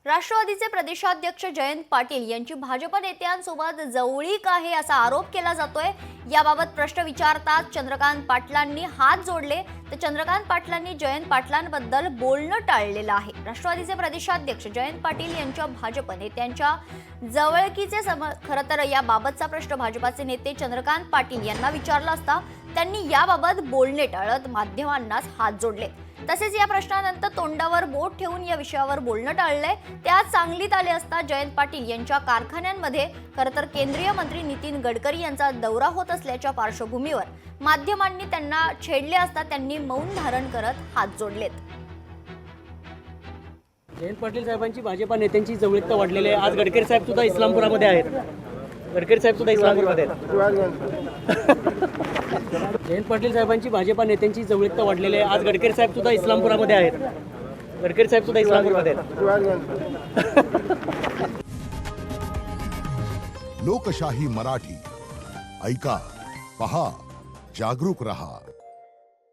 राष्ट्रवादीचे प्रदेशाध्यक्ष जयंत पाटील यांची भाजप नेत्यांसोबत जवळीक आहे असा आरोप केला जातोय। याबाबत प्रश्न विचारतात चंद्रकांत पाटलांनी हात जोडले तर चंद्रकांत पाटलांनी जयंत पाटलांबद्दल बोलणं टाळलेलं आहे। राष्ट्रवादीचे प्रदेशाध्यक्ष जयंत पाटील यांच्या भाजप नेत्यांच्या जवळकीचे खरं तर याबाबतचा प्रश्न भाजपाचे नेते चंद्रकांत पाटील यांना विचारला असता त्यांनी याबाबत बोलणे टाळत माध्यमांनाच हात जोडले। तसेच या प्रश्नानंतर तोंडावर बोट ठेवून या विषयावर बोलणं टाळलंय। ते आज सांगलीत आले असता जयंत पाटील यांच्या कारखान्यांमध्ये खरं तर केंद्रीय मंत्री नितीन गडकरी यांचा दौरा होत असल्याच्या पार्श्वभूमीवर माध्यमांनी त्यांना छेडले असता त्यांनी मौन धारण करत हात जोडलेत। जयंत पाटील साहेबांची भाजपा नेत्यांची जवळीकता वाढलेली आहे। आज गडकरी साहेब सुद्धा इस्लामपुरामध्ये आहेत। गडकरी साहेब सुद्धा इस्लामपुरामध्ये आहेत। जयंत पाटील साहेबांची भाजपा नेत्यांची जवळीकता वाढलेली आहे। आज गडकरी साहेब सुद्धा इस्लामपुरामध्ये आहेत। गडकरी साहेब सुद्धा इस्लामपुरामध्ये आहेत। लोकशाही मराठी ऐका, पहा, जागरूक रहा।